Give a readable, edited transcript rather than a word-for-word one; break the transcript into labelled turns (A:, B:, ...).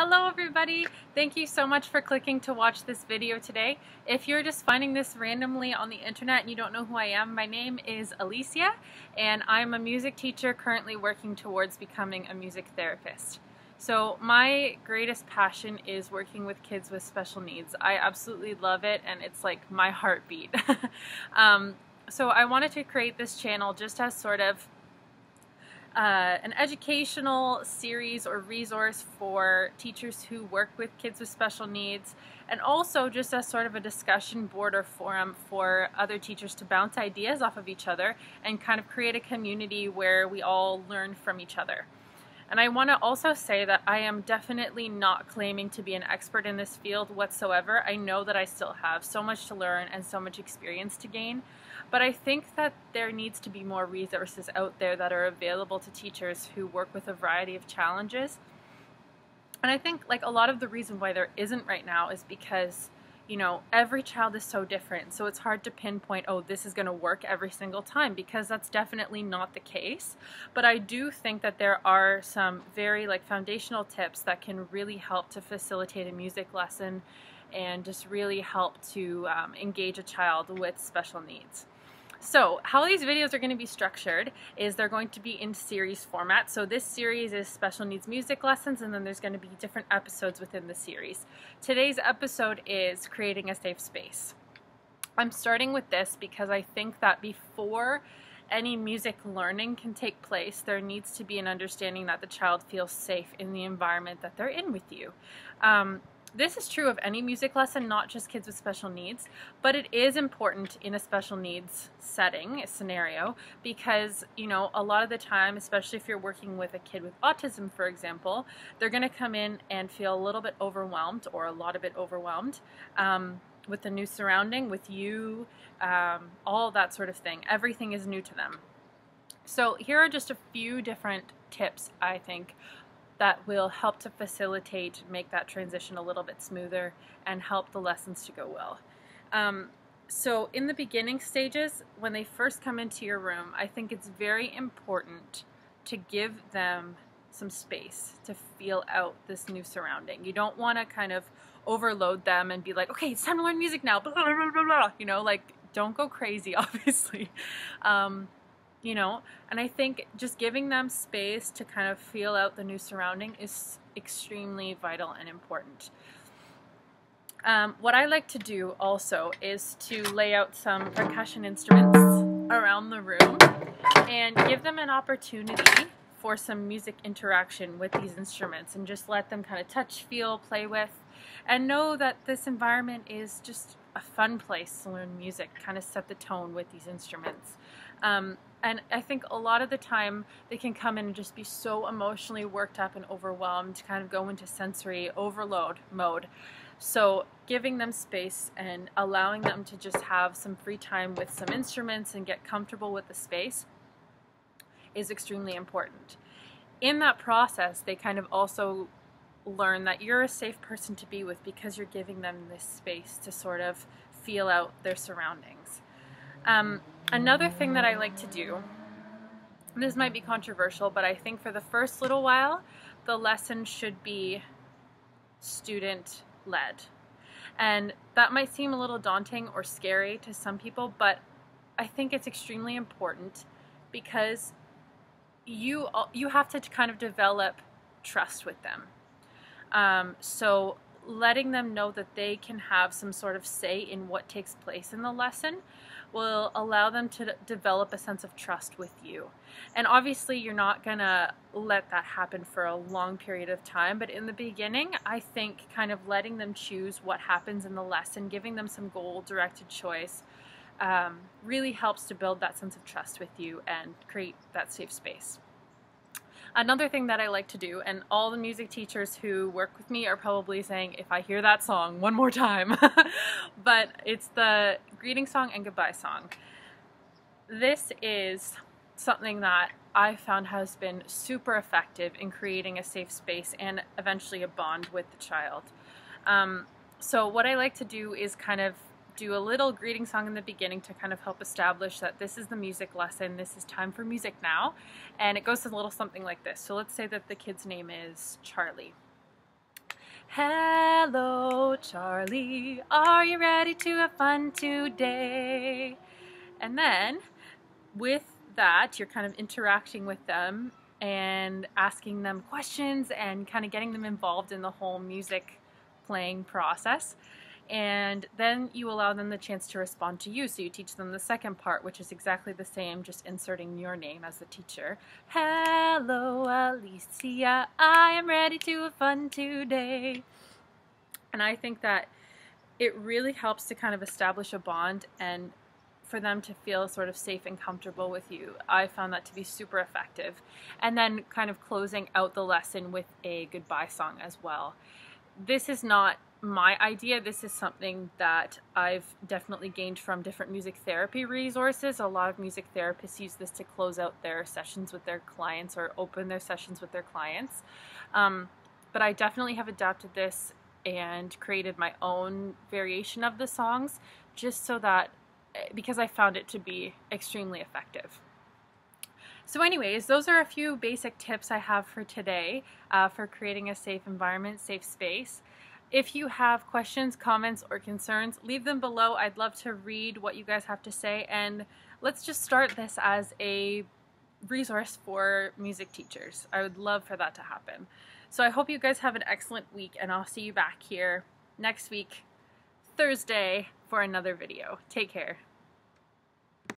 A: Hello everybody! Thank you so much for clicking to watch this video today. If you're just finding this randomly on the internet and you don't know who I am, my name is Alicia and I'm a music teacher currently working towards becoming a music therapist. So my greatest passion is working with kids with special needs. I absolutely love it and it's like my heartbeat. So I wanted to create this channel just as sort of an educational series or resource for teachers who work with kids with special needs, and also just as sort of a discussion board or forum for other teachers to bounce ideas off of each other and kind of create a community where we all learn from each other. And I want to also say that I am definitely not claiming to be an expert in this field whatsoever. I know that I still have so much to learn and so much experience to gain, but I think that there needs to be more resources out there that are available to teachers who work with a variety of challenges. And I think like a lot of the reason why there isn't right now is because, you know, every child is so different, so it's hard to pinpoint, oh, this is going to work every single time, because that's definitely not the case. But I do think that there are some very foundational tips that can really help to facilitate a music lesson and just really help to engage a child with special needs. So how these videos are going to be structured is they're going to be in series format. So this series is special needs music lessons, and then there's going to be different episodes within the series. Today's episode is creating a safe space. I'm starting with this because I think that before any music learning can take place, there needs to be an understanding that the child feels safe in the environment that they're in with you. This is true of any music lesson, not just kids with special needs, but it is important in a special needs setting, a scenario, because, you know, a lot of the time, especially if you're working with a kid with autism, for example, they're going to come in and feel a little bit overwhelmed or a lot of it overwhelmed with the new surrounding, with you, all that sort of thing. Everything is new to them. So here are just a few different tips, I think, that will help to facilitate, make that transition a little bit smoother and help the lessons to go well. So in the beginning stages, when they first come into your room, I think it's very important to give them some space to feel out this new surrounding. You don't want to kind of overload them and be like, okay, it's time to learn music now, blah, blah, blah, blah, blah. You know, like, don't go crazy, obviously. You know, and I think just giving them space to kind of feel out the new surrounding is extremely vital and important. What I like to do also is to lay out some percussion instruments around the room and give them an opportunity for some music interaction with these instruments, and just let them kind of touch, feel, play with, and know that this environment is just a fun place to learn music, kind of set the tone with these instruments. And I think a lot of the time they can come in and just be so emotionally worked up and overwhelmed, kind of go into sensory overload mode. So giving them space and allowing them to just have some free time with some instruments and get comfortable with the space is extremely important. In that process, they kind of also learn that you're a safe person to be with because you're giving them this space to sort of feel out their surroundings. Another thing that I like to do, and this might be controversial, but I think for the first little while, the lesson should be student-led. And that might seem a little daunting or scary to some people, but I think it's extremely important because you have to kind of develop trust with them. So letting them know that they can have some sort of say in what takes place in the lesson will allow them to develop a sense of trust with you. And obviously you're not gonna let that happen for a long period of time, but in the beginning, I think kind of letting them choose what happens in the lesson, giving them some goal-directed choice, really helps to build that sense of trust with you and create that safe space. Another thing that I like to do, and all the music teachers who work with me are probably saying, if I hear that song one more time, but it's the greeting song and goodbye song. This is something that I found has been super effective in creating a safe space and eventually a bond with the child. So what I like to do is kind of do a little greeting song in the beginning to kind of help establish that this is the music lesson, this is time for music now, and it goes a little something like this. So let's say that the kid's name is Charlie. Hello, Charlie, are you ready to have fun today? And then with that, you're kind of interacting with them and asking them questions and kind of getting them involved in the whole music playing process. And then you allow them the chance to respond to you. So you teach them the second part, which is exactly the same, just inserting your name as the teacher. Hello, Alicia, I am ready to have fun today. And I think that it really helps to kind of establish a bond and for them to feel sort of safe and comfortable with you. I found that to be super effective. And then kind of closing out the lesson with a goodbye song as well. This is not my idea. This is something that I've definitely gained from different music therapy resources. A lot of music therapists use this to close out their sessions with their clients or open their sessions with their clients. But I definitely have adapted this and created my own variation of the songs just so that, because I found it to be extremely effective. So anyways, those are a few basic tips I have for today for creating a safe environment, safe space. If you have questions, comments, or concerns, leave them below. I'd love to read what you guys have to say, and let's just start this as a resource for music teachers. I would love for that to happen. So I hope you guys have an excellent week, and I'll see you back here next week, Thursday, for another video. Take care.